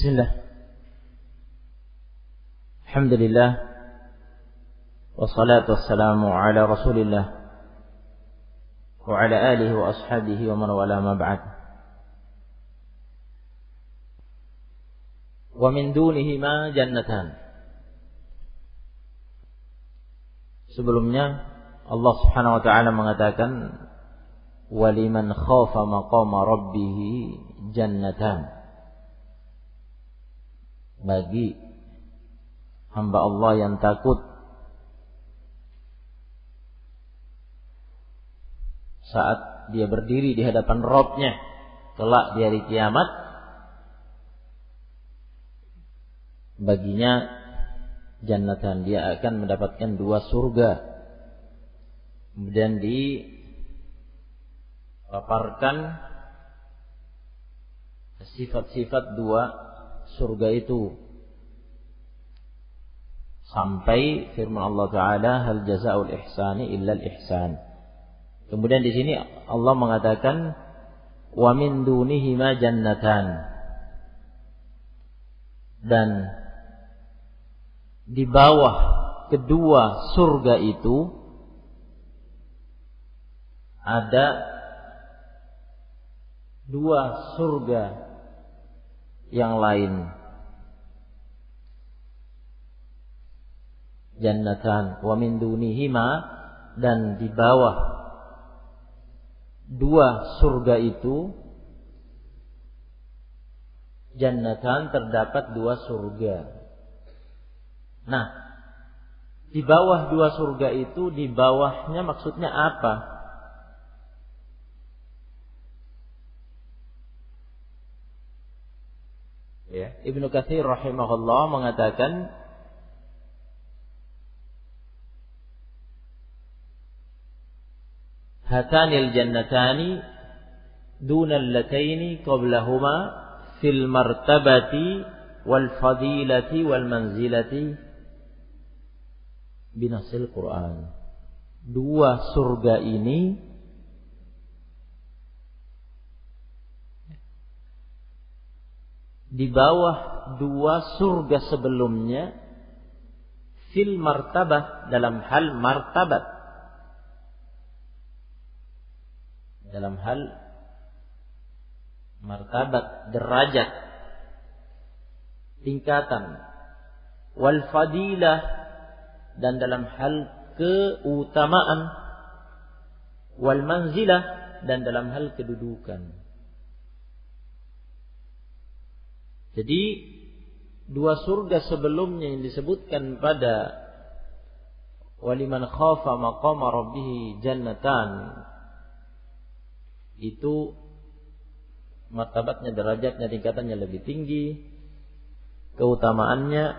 Bismillah. Alhamdulillah. Wassalatu wassalamu ala Rasulillah wa ala alihi wa ashabihi wa man wala ma ba'd. Wa min dunihima jannatan. Sebelumnya Allah Subhanahu wa taala mengatakan waliman khafa maqama rabbih jannatan. Bagi hamba Allah yang takut saat dia berdiri di hadapan Rabb-nya kelak di hari kiamat, baginya jannatan, dia akan mendapatkan 2 surga. Kemudian dipaparkan sifat-sifat 2 surga itu sampai firman Allah Ta'ala hal jazaa'ul ihsani illa al-ihsan. Kemudian di sini Allah mengatakan wa min dunihima jannatan, dan di bawah kedua surga itu ada 2 surga yang lain. Jannatan wa min dunihima, dan di bawah 2 surga itu jannatan terdapat 2 surga. Nah, di bawah 2 surga itu, di bawahnya maksudnya apa? Ya, Ibnu Katsir rahimahullah mengatakan hatanil jannatani dunal lataini qablahuma fil martabati wal fadilati wal manzilati binasil Quran. 2 surga ini di bawah 2 surga sebelumnya fil martabah, dalam hal martabat, dalam hal martabat, derajat, tingkatan, wal fadilah, dan dalam hal keutamaan, wal manzilah, dan dalam hal kedudukan. Jadi 2 surga sebelumnya yang disebutkan pada waliman khafa maqama rabbih jannatan, itu martabatnya, derajatnya, tingkatannya lebih tinggi, keutamaannya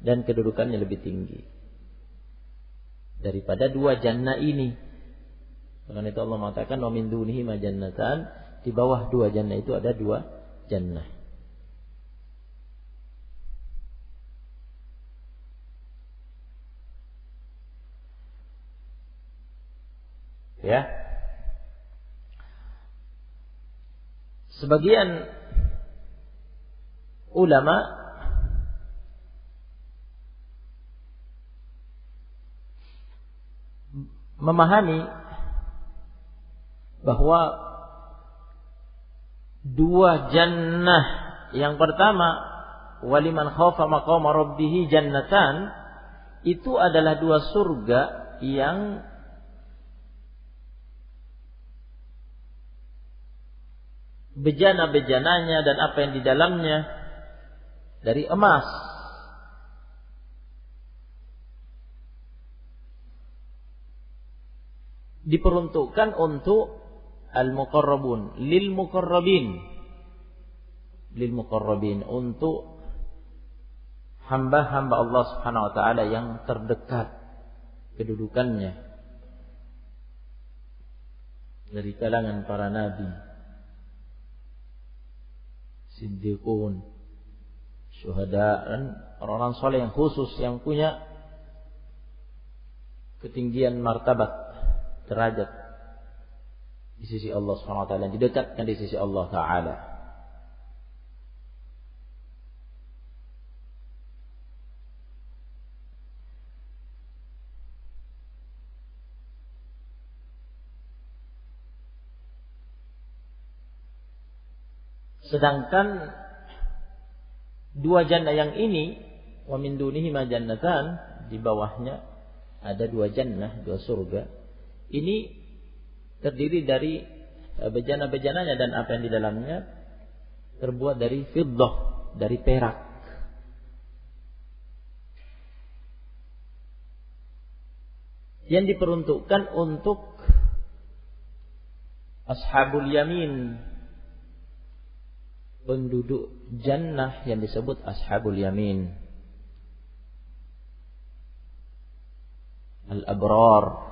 dan kedudukannya lebih tinggi daripada 2 jannah ini. Karena itu Allah mengatakan wa min dunihi ma jannatan, di bawah 2 jannah itu ada 2 jannah. Ya. Sebagian ulama memahami bahwa 2 jannah yang pertama waliman khafa maqama rabbih jannatan, itu adalah 2 surga yang bejana-bejananya dan apa yang di dalamnya dari emas. Diperuntukkan untuk al-muqarrabun, lil muqarrabin, untuk hamba-hamba Allah Subhanahu wa taala yang terdekat kedudukannya dari kalangan para nabi, siddiqun, syuhada, dan orang-orang soleh yang khusus, yang punya ketinggian martabat, derajat di sisi Allah Subhanahu wa taala, didekatkan di sisi Allah taala. Sedangkan dua jannah yang ini, wa min dunihima jannatan, di bawahnya ada dua jannah, dua surga. Ini terdiri dari bejana-bejananya dan apa yang di dalamnya terbuat dari fiddah, dari perak. Yang diperuntukkan untuk ashabul yamin, penduduk jannah yang disebut ashabul yamin, al-abrar.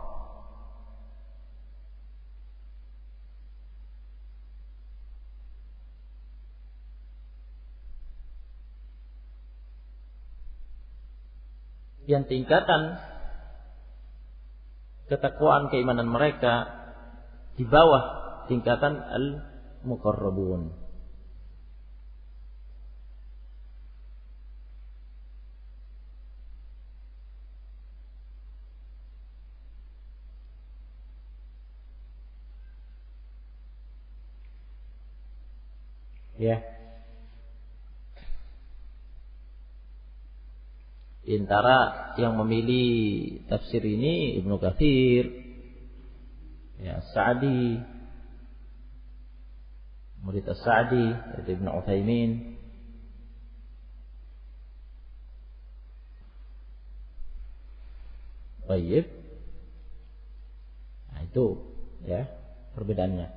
Yang tingkatan ketakwaan keimanan mereka di bawah tingkatan al-muqarrabun. Ya. Di antara yang memilih tafsir ini Ibnu Katsir, ya, Sa'di, murid As-Sa'di, yaitu Ibnu Utsaimin. Baik. Nah, itu ya perbedaannya.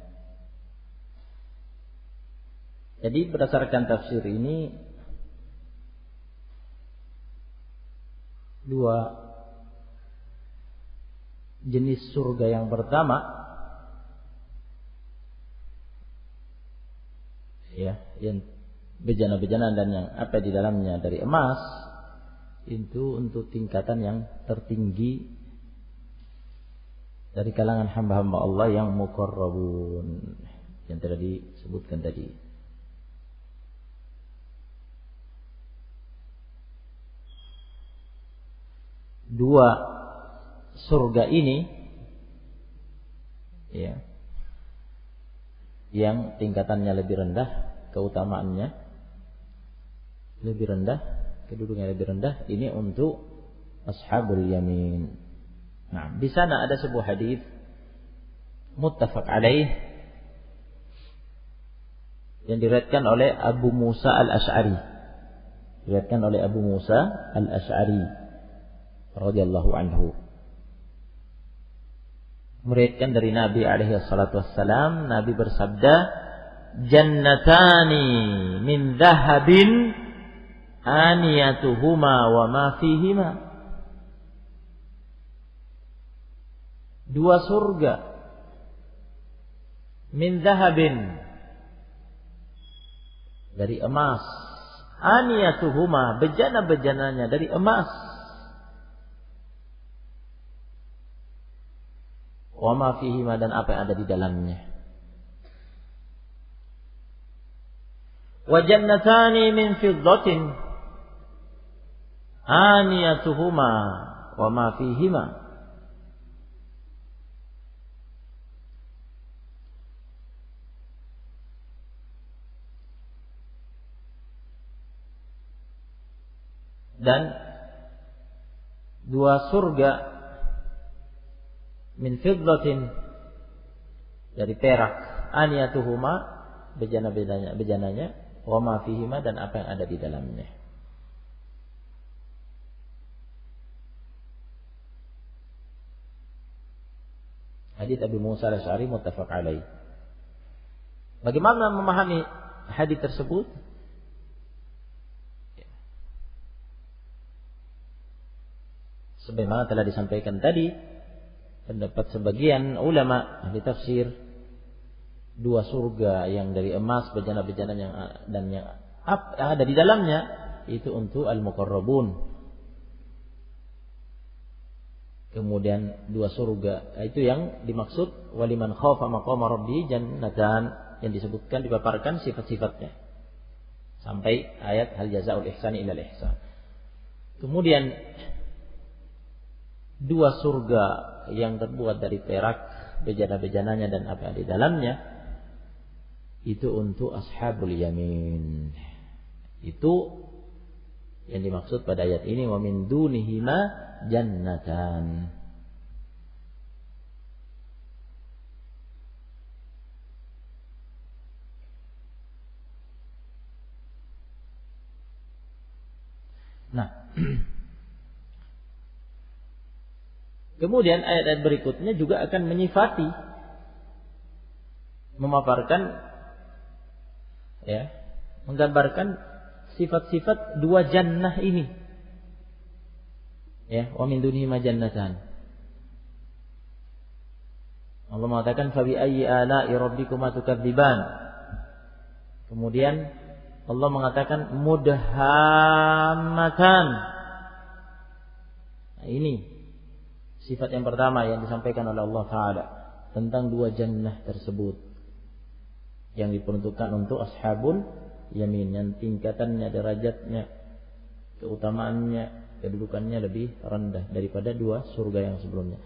Jadi berdasarkan tafsir ini, dua jenis surga yang pertama, ya, yang bejana-bejana dan yang apa di dalamnya dari emas, itu untuk tingkatan yang tertinggi dari kalangan hamba-hamba Allah yang muqarrabun, yang telah disebutkan tadi. Dua surga ini, ya, yang tingkatannya lebih rendah, keutamaannya lebih rendah, kedudukannya lebih rendah, ini untuk ashabul yamin. Nah, di sana ada sebuah hadis muttafaq alaih yang diriwayatkan oleh Abu Musa al-Asy'ari. Diriwayatkan oleh Abu Musa al-Asy'ari radhiyallahu anhu, meriwayatkan dari Nabi alaihi salatu wassalam, Nabi bersabda, jannatani min dhahabin aniyatuhuma wa ma fihima. Dua surga min dhahabin, dari emas, aniyatuhuma, bejana-bejananya dari emas, wa ma fihima, dan apa yang ada di dalamnya. Wa jannatani min fiddatin aniyatuhuma wa ma fihima. Dan dua surga min fiddatin, dari perak, aniyatuhuma, bejananya, wa ma fihima, dan apa yang ada di dalamnya. Hadits Abu Musa al-Asy'ari muttafaq alaih. Bagaimana memahami hadits tersebut? Sebagaimana telah disampaikan tadi, pendapat sebagian ulama ahli tafsir, dua surga yang dari emas, bejana-bejana yang dan yang ada di dalamnya itu untuk al-muqarrabun. Kemudian dua surga itu yang dimaksud waliman khafa maqama rabbi jannatan, yang disebutkan, dipaparkan sifat-sifatnya sampai ayat hal jazaa'ul ihsani ilal ihsan. Kemudian dua surga yang terbuat dari perak, bejana-bejananya dan apa yang di dalamnya, itu untuk ashabul yamin. Itu yang dimaksud pada ayat ini, wa min dunihima jannatan. Nah, kemudian ayat-ayat berikutnya juga akan menyifati, memaparkan, ya, menggambarkan sifat-sifat dua jannah ini. Ya, wa min dunihima jannatan. Allah mengatakan fa bi ayyi ala'i rabbikuma tukadziban. Kemudian Allah mengatakan mudhammatan. Nah, ini sifat yang pertama yang disampaikan oleh Allah Ta'ala tentang dua jannah tersebut yang diperuntukkan untuk ashabul yamin, yang tingkatannya, derajatnya, keutamaannya, kedudukannya lebih rendah daripada dua surga yang sebelumnya.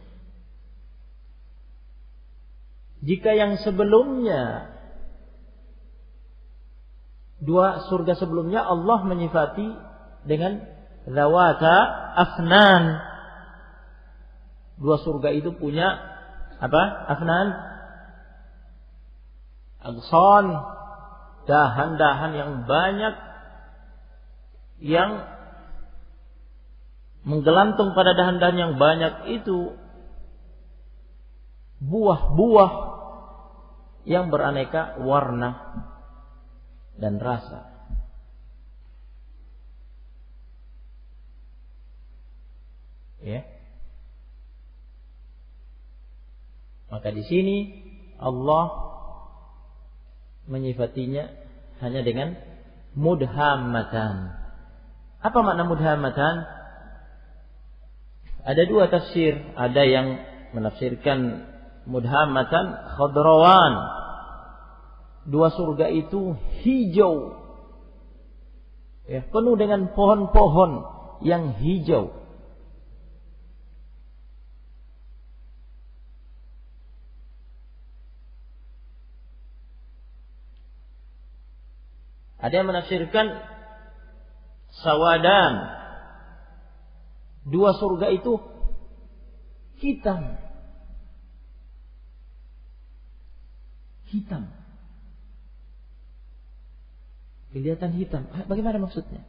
Jika yang sebelumnya, dua surga sebelumnya Allah menyifati dengan zawata afnan. Dua surga itu punya apa? Afnan, agson, dahan-dahan yang banyak yang menggelantung pada dahan-dahan yang banyak itu buah-buah yang beraneka warna dan rasa. Ya. Maka di sini Allah menyifatinya hanya dengan mudhammatan. Apa makna mudhammatan? Ada dua tafsir. Ada yang menafsirkan mudhammatan khadrawan. Dua surga itu hijau, ya, penuh dengan pohon-pohon yang hijau. Ada yang menafsirkan sawadan. Dua surga itu hitam. Hitam. Kelihatan hitam. Bagaimana maksudnya?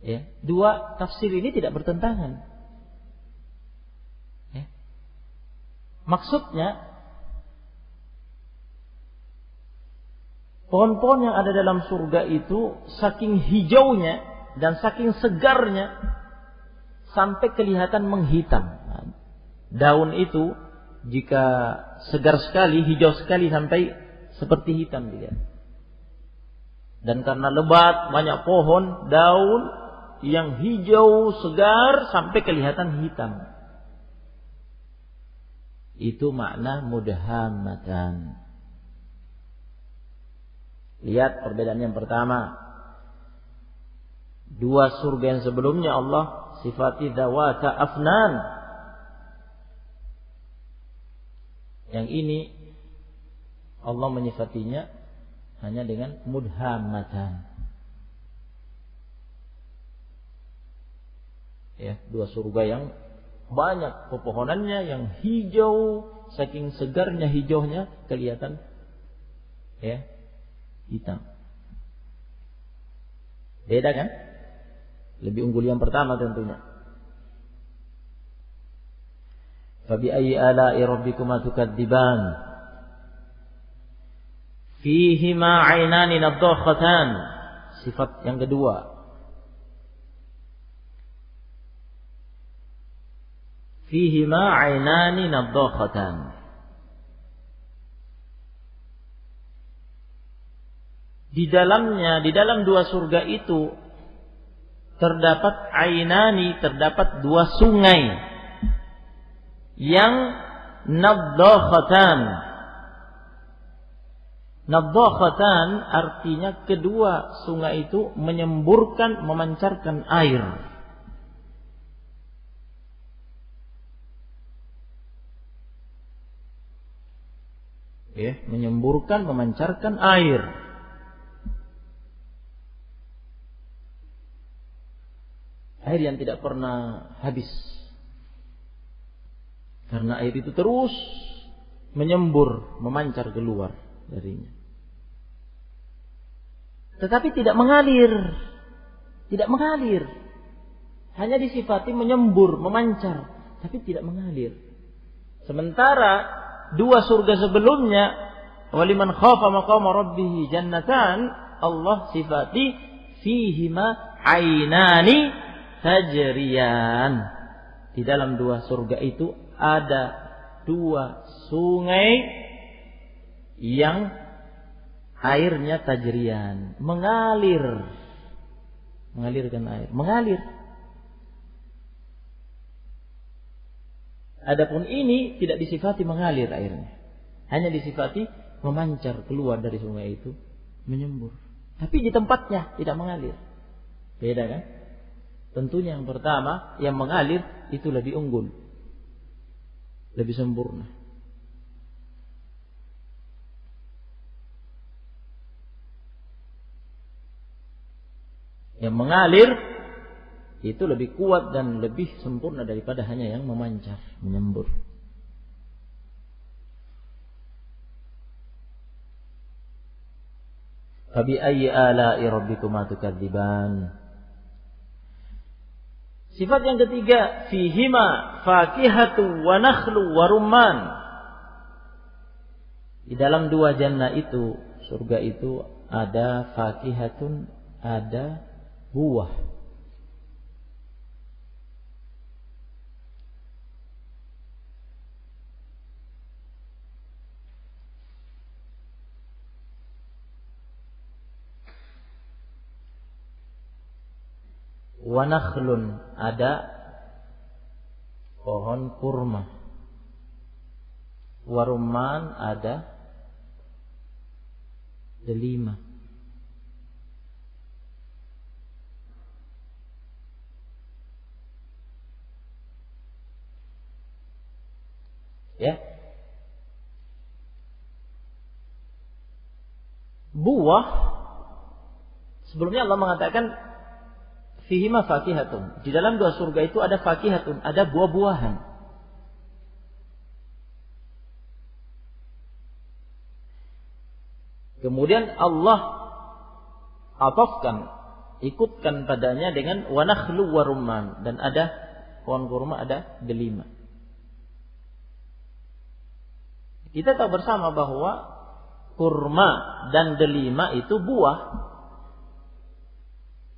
Ya, dua tafsir ini tidak bertentangan. Ya. Maksudnya, pohon-pohon yang ada dalam surga itu saking hijaunya dan saking segarnya sampai kelihatan menghitam. Daun itu jika segar sekali, hijau sekali sampai seperti hitam dilihat. Dan karena lebat, banyak pohon, daun yang hijau segar sampai kelihatan hitam. Itu makna mudhammatan. Lihat perbedaan yang pertama. Dua surga yang sebelumnya Allah sifati dzawata afnan. Yang ini Allah menyifatinya hanya dengan mudhammatan. Ya, dua surga yang banyak pepohonannya, yang hijau, saking segarnya hijaunya kelihatan, ya, hitam. Beda kan? Lebih unggul yang pertama tentunya. Fa bi ayyi ala'i rabbikuma tukadziban. Fihima 'ainani nadhakhatan. Sifat yang kedua. Fihima 'ainani nadhakhatan. Di dalamnya, di dalam dua surga itu terdapat 'ainani, terdapat dua sungai yang nadhakhatan. Nadhakhatan artinya kedua sungai itu menyemburkan, memancarkan air. Ya, menyemburkan, memancarkan air. Air yang tidak pernah habis. Karena air itu terus menyembur, memancar keluar darinya. Tetapi tidak mengalir. Tidak mengalir. Hanya disifati menyembur, memancar, tapi tidak mengalir. Sementara dua surga sebelumnya, waliman khafa maqama rabbih jannatan, Allah sifati fihima ainani tajriyan. Di dalam dua surga itu ada dua sungai yang airnya tajriyan, mengalir. Mengalirkan air, mengalir. Adapun ini tidak disifati mengalir airnya. Hanya disifati memancar keluar dari sungai itu, menyembur. Tapi di tempatnya tidak mengalir. Beda kan? Tentunya yang pertama, yang mengalir itu lebih unggul, lebih sempurna. Yang mengalir itu lebih kuat dan lebih sempurna daripada hanya yang memancar, menyembur. Fabi ayyi ala'i rabbikuma tukadziban. Sifat yang ketiga, fihima fakihatu wa nakhlu wa rumman. Di dalam dua jannah itu, surga itu ada fakihatun, ada buah. Wa nakhlun, ada pohon kurma. Wa rumman, ada delima. Ya. Buah, sebelumnya Allah mengatakan fihima fakihatun. Di dalam dua surga itu ada fakihatun, ada buah-buahan. Kemudian Allah atafkan, ikutkan padanya dengan wa nakhlu wa rumman, dan ada pohon kurma, ada delima. Kita tahu bersama bahwa kurma dan delima itu buah.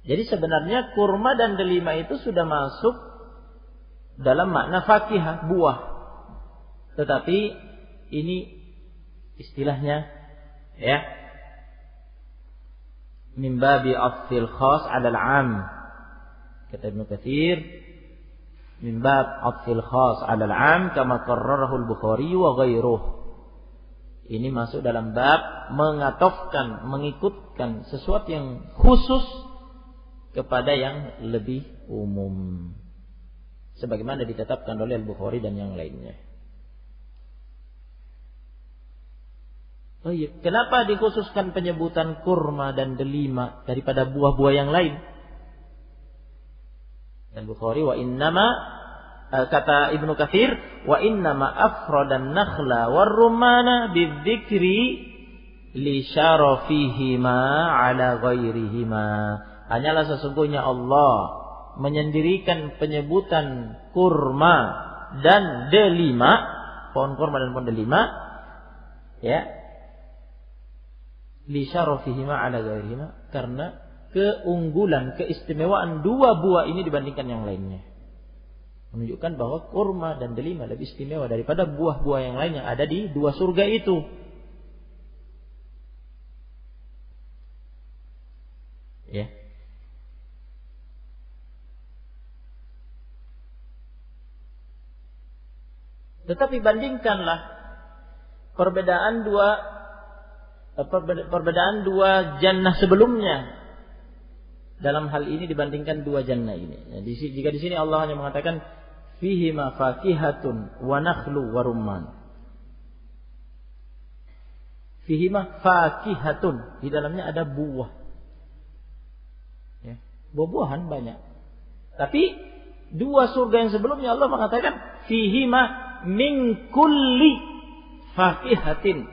Jadi sebenarnya kurma dan delima itu sudah masuk dalam makna fakihah, buah. Tetapi ini istilahnya, ya, min babi atfil khas 'ala al-'am. Kata Ibnu Katsir, min bab atfil khas 'ala al-'am kama qarrarahu al-Bukhari wa ghairuh. Ini masuk dalam bab mengatofkan, mengikutkan sesuatu yang khusus kepada yang lebih umum, sebagaimana ditetapkan oleh Al-Bukhari dan yang lainnya. Oh iya, kenapa dikhususkan penyebutan kurma dan delima daripada buah-buah yang lain? Dan Bukhari wa innama, kata Ibnu Katsir, wa innama afradan nakhla war rumana bidzikri li syarafihima ala ghairihima. Hanyalah sesungguhnya Allah menyendirikan penyebutan kurma dan delima, pohon kurma dan pohon delima, ya, li syarafihima ala ghairihima, karena keunggulan, keistimewaan dua buah ini dibandingkan yang lainnya. Menunjukkan bahwa kurma dan delima lebih istimewa daripada buah-buah yang lain yang ada di dua surga itu. Ya. Tetapi bandingkanlah perbedaan dua jannah sebelumnya dalam hal ini dibandingkan dua jannah ini. Nah, jika di sini Allah hanya mengatakan fihima fakihatun wa nakhlu wa rumman. Fihima fakihatun, di dalamnya ada buah. Ya, buah-buahan banyak. Tapi dua surga yang sebelumnya Allah mengatakan fihima min kulli fakihatin.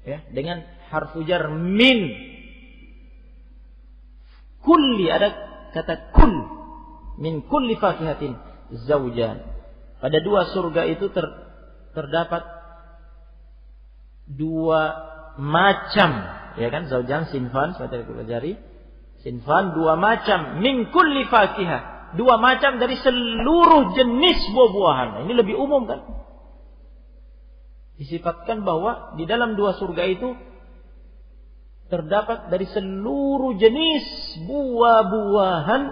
Ya, dengan harfu jar min. Kulli, ada kata kull. Min kulli fakihatin zaujan. Pada dua surga itu terdapat dua macam, ya kan? Zaujan sinfan, seperti kita pelajari. Sinfan dua macam, min kulli fakihah. Dua macam dari seluruh jenis buah-buahan. Ini lebih umum kan? Disifatkan bahwa di dalam dua surga itu terdapat dari seluruh jenis buah-buahan,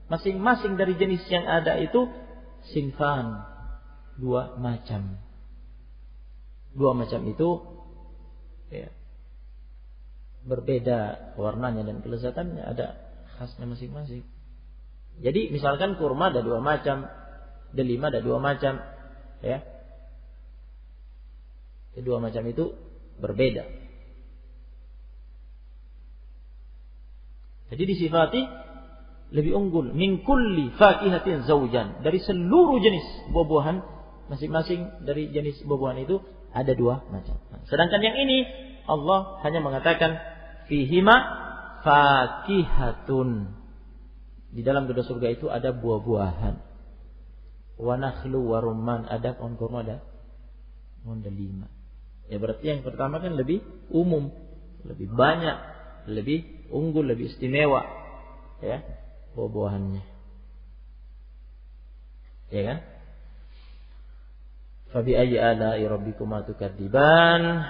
masing-masing dari jenis yang ada itu sinfan, dua macam. Dua macam itu ya, berbeda warnanya dan kelezatannya, ada khasnya masing-masing. Jadi misalkan kurma ada dua macam, delima ada dua macam, ya. Kedua macam itu berbeda. Jadi disifati lebih unggul min kulli fakihatin zaujan, dari seluruh jenis buah-buahan, masing-masing dari jenis buah-buahan itu ada dua macam. Sedangkan yang ini Allah hanya mengatakan fihima fakihatun, di dalam kedua surga itu ada buah-buahan. Wa nakhlu wa rumman, ada pohon kurma, ada pohon delima. Ya berarti yang pertama kan lebih umum, lebih banyak, lebih unggul, lebih istimewa, ya, buah-buahannya. Ya kan? Fabi ayyi ala'i rabbikuma tukadziban.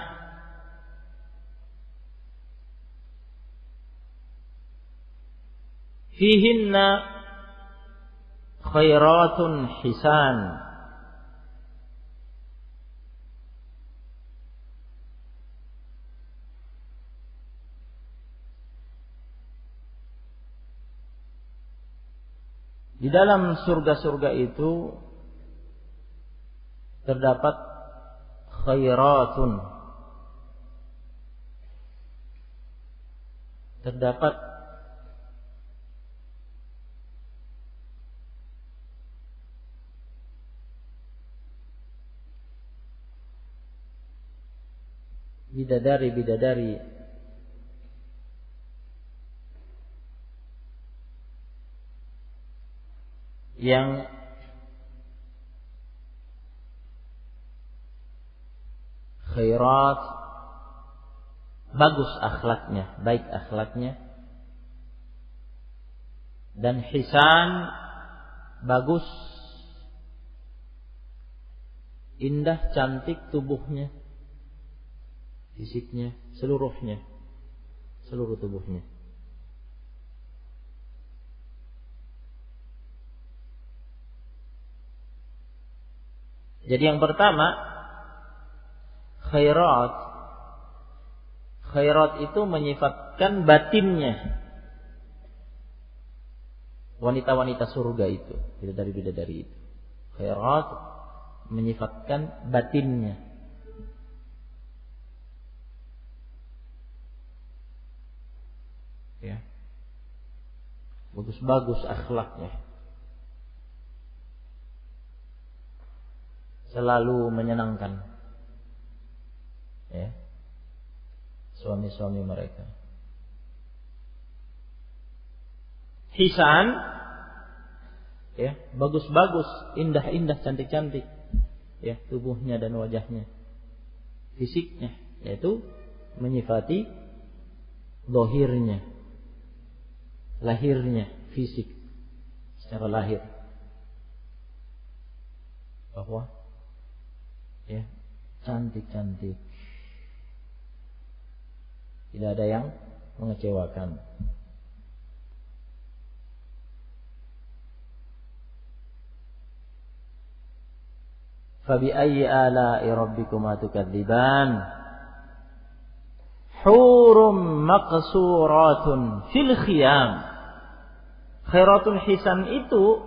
Fihinna khairatun hisan. Di dalam surga-surga itu terdapat khairatun, terdapat bidadari-bidadari yang khairat, bagus akhlaknya, baik akhlaknya, dan hisan, bagus, indah, cantik tubuhnya, fisiknya, seluruhnya, seluruh tubuhnya. Jadi yang pertama, khairat. Khairat itu menyifatkan batinnya. Wanita-wanita surga itu, bidadari-bidadari itu. Khairat menyifatkan batinnya. Ya. Bagus-bagus akhlaknya. Selalu menyenangkan, ya, suami-suami mereka. Hisan, ya, bagus-bagus, indah-indah, cantik-cantik, ya, tubuhnya dan wajahnya, fisiknya, yaitu menyifati zahirnya, lahirnya, fisik, secara lahir, bahwa ya, cantik-cantik, tidak ada yang mengecewakan. Fabi ayyi ala'i rabbikuma tukadziban. Hurum maqsuratun fil khiyam. Khairatun hisan itu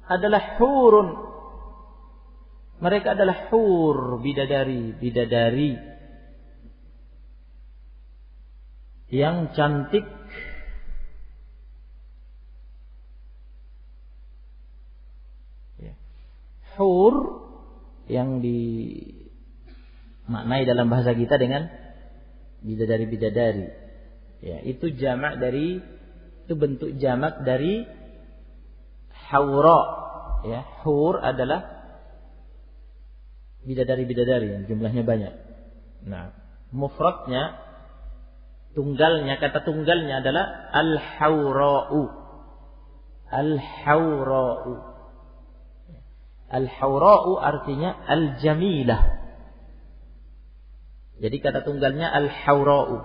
adalah hurun, Mereka adalah hur, bidadari yang cantik, hur yang dimaknai dalam bahasa kita dengan bidadari. Ya, itu jamak dari, itu bentuk jamak dari haura. Ya, hur adalah bidadari yang jumlahnya banyak. Nah, mufradnya, kata tunggalnya adalah al-haura'u. Al-haura'u. Al-haura'u artinya al-jamilah. Jadi kata tunggalnya al-haura'u,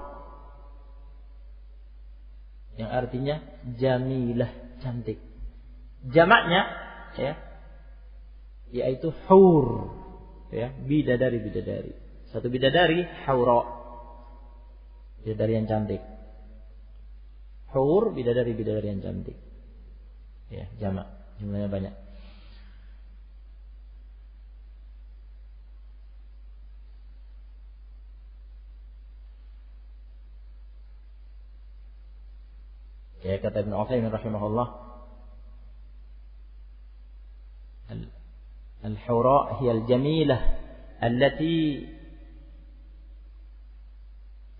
yang artinya jamilah, cantik. Jamaknya ya, yaitu hur, ya, bidadari. Satu bidadari haura, bidadari yang cantik. Hur, bidadari yang cantik. Ya, jamak, jumlahnya banyak. Ya, kata Ibnu Utsaimin rahimahullah, al-hura hiya al-jamilah allati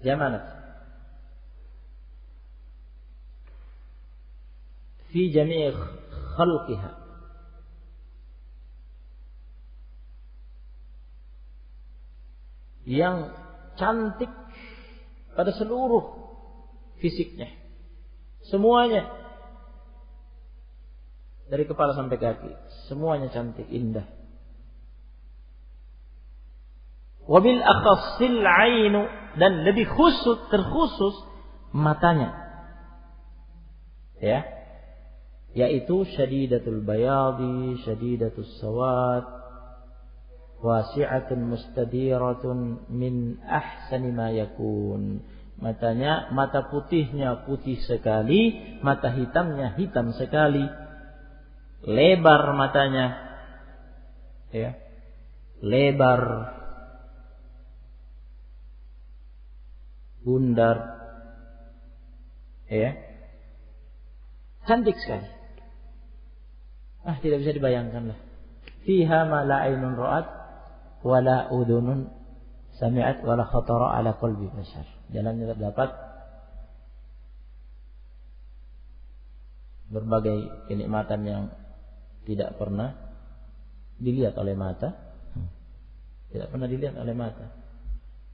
jamanat fi jami' khalqiha, yang cantik pada seluruh fisiknya, semuanya dari kepala sampai kaki, semuanya cantik, indah. Wabil akhassil ainu, dan lebih terkhusus matanya, ya, yaitu syadidatul bayadi, syadidatus sawad, wasi'atun mustadiratun min ahsani ma yakun. Matanya, mata putihnya putih sekali, mata hitamnya hitam sekali. Lebar matanya, ya, lebar, bundar, ya, cantik sekali. Tidak bisa dibayangkan lah. Fiha ma la ainun ra'at wa la udhunun sami'at wa la khatara ala qalbi bashar. Dalamnya terdapat berbagai kenikmatan yang tidak pernah dilihat oleh mata,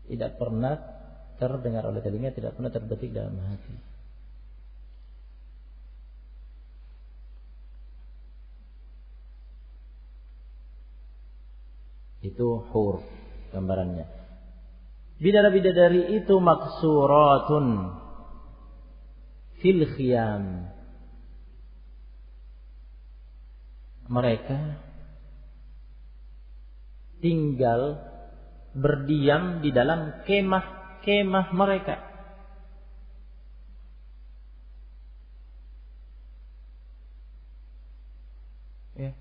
tidak pernah terdengar oleh telinga, tidak pernah terbetik dalam hati. Itu hur gambarannya. Bidadari itu maksuratun fil khiyam. Mereka tinggal berdiam di dalam kemah mereka. Ya.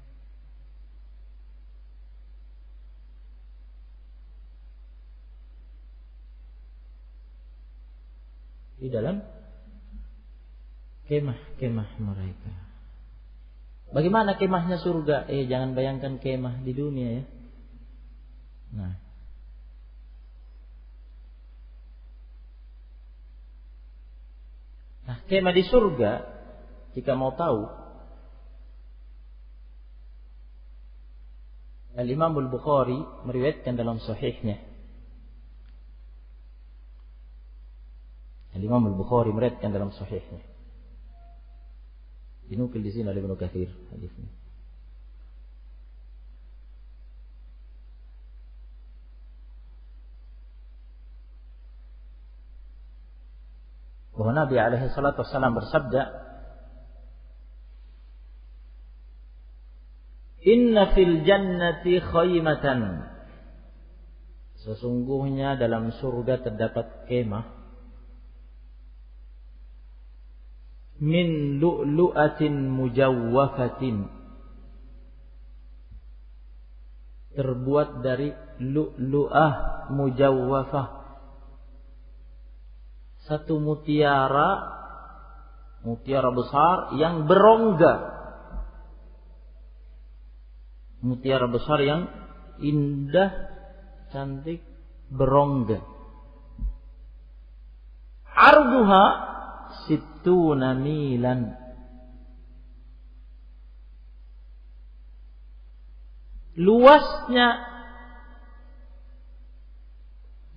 Di dalam kemah mereka. Bagaimana kemahnya surga? Jangan bayangkan kemah di dunia, ya. Nah, kemah di surga, jika mau tahu, Al-Imam Al-Bukhari meriwayatkan dalam sahihnya. Al-Imam Al-Bukhari meriwayatkan dalam sahihnya. Dinukil di sini oleh Ibnu Katsir hadisnya. Bahwa Nabi alaihi salatu wassalam bersabda, "Inna fil jannati khaymatan." Sesungguhnya dalam surga terdapat kemah min lu'lu'atin mujawwafatin, terbuat dari lu'lu'ah mujawwafah. Satu mutiara besar yang berongga. Mutiara besar yang indah, cantik, berongga. Arduha sittuna milan. Luasnya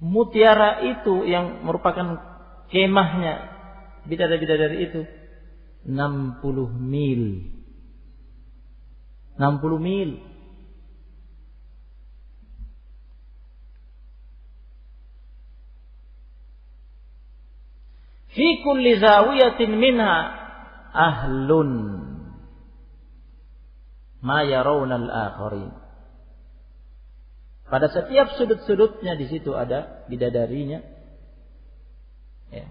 mutiara itu yang merupakan kemahnya bidadari itu 60 mil. 60 mil. Fi kulli zawiyatin minha ahlun ma yarawna al-akharin. Pada setiap sudut-sudutnya di situ ada bidadarinya, ya.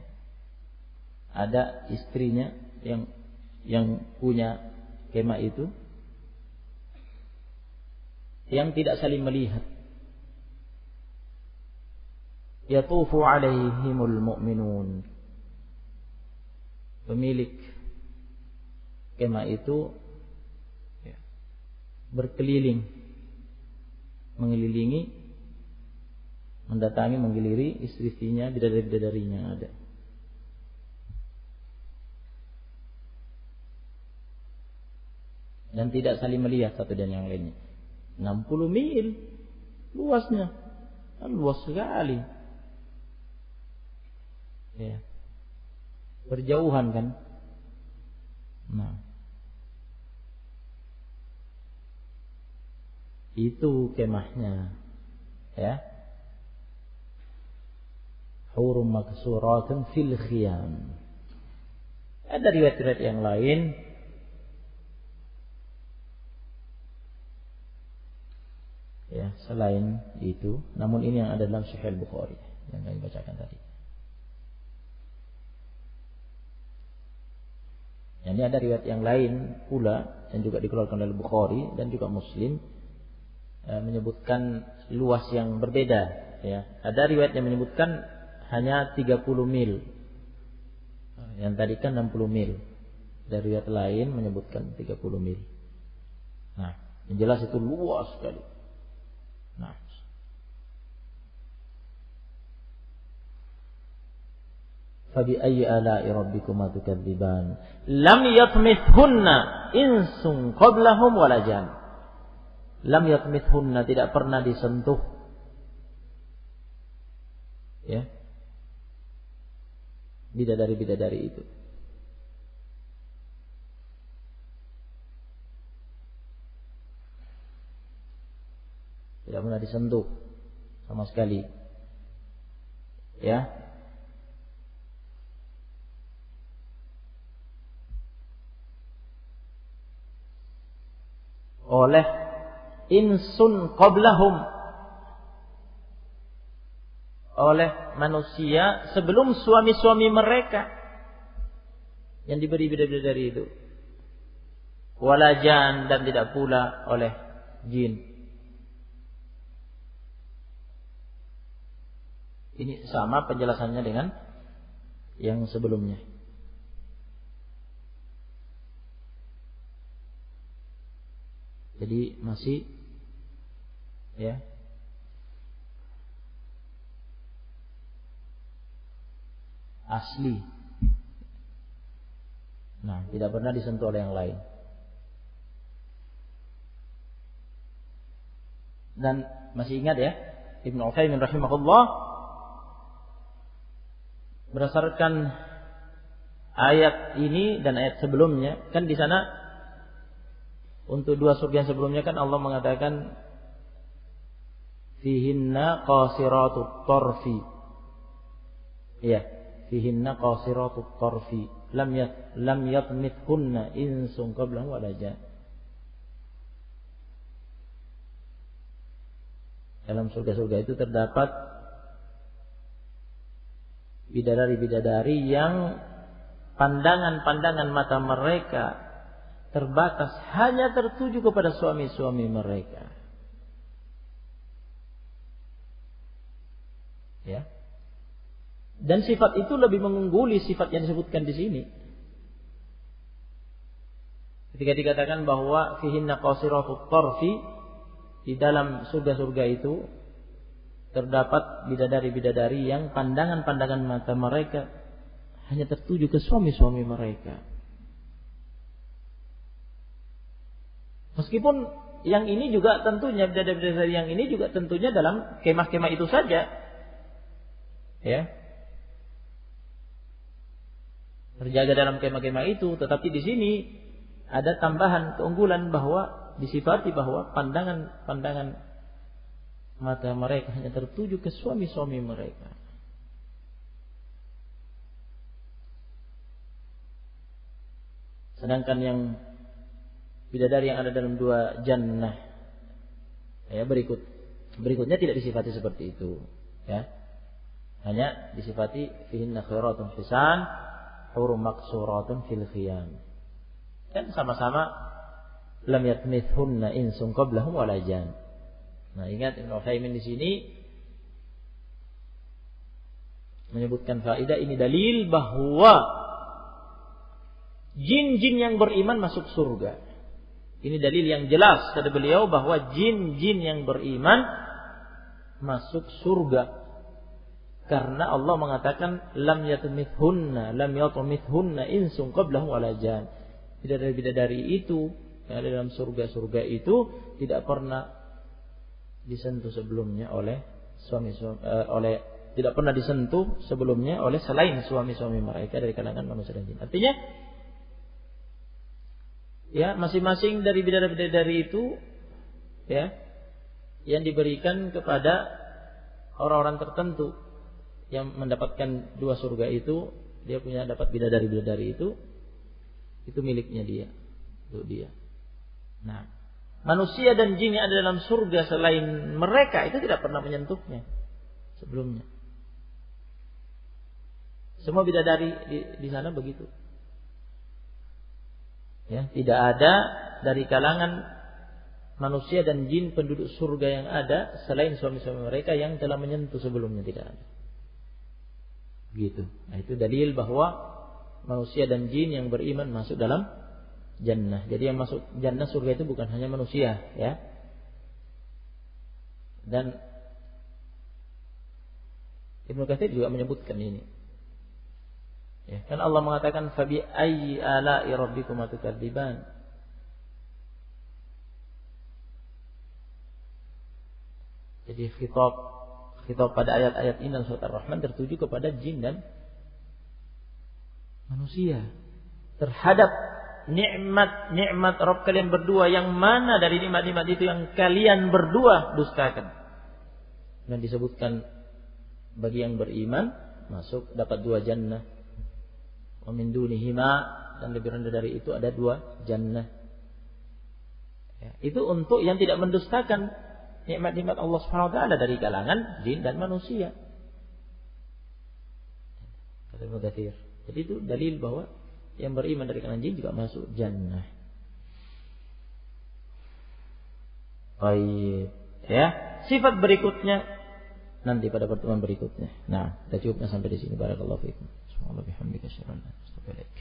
Ada istrinya yang punya kemah itu, yang tidak saling melihat. Yatufu alaihimul mu'minun. Pemilik kemah itu berkeliling, mengelilingi, mendatangi, menggeliri istri-istrinya, bidadari-bidadarinya yang ada. Dan tidak saling melihat satu dan yang lainnya. 60 mil luasnya, luas sekali. Ya. Berjauhan kan. Nah, itu kemahnya, ya. Hurum maksuratun fil khiyam. Ada riwayat-riwayat yang lain ya selain itu, namun ini yang ada dalam Sahih Bukhari yang kami bacakan tadi. Ini ada riwayat yang lain pula yang juga dikeluarkan oleh Bukhari dan juga Muslim, menyebutkan luas yang berbeda, ya. Ada riwayat yang menyebutkan hanya 30 mil. Yang tadi kan 60 mil. Ada riwayat lain menyebutkan 30 mil. Nah, yang jelas itu luas sekali. Nah, fabi ayyi ala'i rabbikuma tukadziban lam yatmithunna insun qablahum wala jan. Lam yatmithunna, tidak pernah disentuh, ya, bidadari-bidadari itu. Tidak pernah disentuh sama sekali, ya. Oleh insun qablahum, oleh manusia sebelum suami-suami mereka yang diberi bidadari itu. Walajan, dan tidak pula oleh jin. Ini sama penjelasannya dengan yang sebelumnya. Jadi masih, ya, asli. Nah, tidak pernah disentuh oleh yang lain. Dan masih ingat ya, Ibnu Utsaimin rahimahullah, berdasarkan ayat ini dan ayat sebelumnya, kan di sana untuk dua surga yang sebelumnya kan Allah mengatakan fihinna qasiratut tarfi. Ya, fihinna qasiratut tarfi lam yatmithunna insun qablahum wala jan. Dalam surga-surga itu terdapat bidadari-bidadari yang pandangan-pandangan mata mereka terbatas, hanya tertuju kepada suami-suami mereka. Ya. Dan sifat itu lebih mengungguli sifat yang disebutkan di sini. Ketika dikatakan bahwa fihinna qasiratut tarfi, di dalam surga-surga itu terdapat bidadari-bidadari yang pandangan-pandangan mata mereka hanya tertuju ke suami-suami mereka. Meskipun yang ini juga tentunya bidadari-bidadari yang ini juga tentunya dalam kemah-kemah itu saja. Ya. Terjaga dalam kemah-kemah itu, tetapi di sini ada tambahan keunggulan bahwa disifati bahwa pandangan mata mereka hanya tertuju ke suami-suami mereka. Sedangkan yang bidadari yang ada dalam dua jannah ya berikutnya tidak disifati seperti itu, ya. Hanya disifati fihinna khairatun hisan hurum maqsuratun fil khiyam. Dan sama-sama lam yatmithunna insun qablahum wala jan. Nah, ingat Ibnu Utsaimin di sini menyebutkan faedah ini dalil bahwa jin-jin yang beriman masuk surga. Ini dalil yang jelas kata beliau bahwa jin-jin yang beriman masuk surga. Karena Allah mengatakan lam yatmithunna insun qablahum wala jan. Bidadari itu yang ada dalam surga-surga itu tidak pernah disentuh sebelumnya oleh tidak pernah disentuh sebelumnya oleh selain suami-suami mereka dari kalangan manusia dan jin. Artinya ya masing-masing dari bidadari-bidadari itu ya yang diberikan kepada orang-orang tertentu yang mendapatkan dua surga itu, dia punya dapat bidadari-bidadari itu miliknya dia, untuk dia. Nah, manusia dan jin yang ada dalam surga selain mereka itu tidak pernah menyentuhnya sebelumnya. Semua bidadari di sana begitu. Ya, tidak ada dari kalangan manusia dan jin penduduk surga yang ada selain suami-suami mereka yang telah menyentuh sebelumnya, tidak ada. Gitu. Nah, itu dalil bahwa manusia dan jin yang beriman masuk dalam jannah. Jadi yang masuk jannah surga itu bukan hanya manusia, ya. Dan Ibnu Katsir juga menyebutkan ini. Ya, kan Allah mengatakan fabi ayyi ala'i rabbikuma tukadziban. Jadi khitab pada ayat-ayat ini dalam surat Ar-Rahman tertuju kepada jin dan manusia terhadap nikmat Rabb kalian berdua, yang mana dari nikmat-nikmat itu yang kalian berdua dustakan. Dan disebutkan bagi yang beriman masuk dapat dua jannah. Wa min dunihima, dan lebih rendah dari itu ada dua jannah. Ya, itu untuk yang tidak mendustakan nikmat-nikmat Allah Subhanahu wa taala dari kalangan jin dan manusia. Kata Ibnu Katsir. Jadi itu dalil bahwa yang beriman dari kalangan jin juga masuk jannah. Baik, ya. Sifat berikutnya nanti pada pertemuan berikutnya. Nah, kita cukupnya sampai di sini. Barakallahu fiikum. Subhanallah bihamdika asyhadu an la ilaha illa anta astaghfiruka wa atubu ilaik.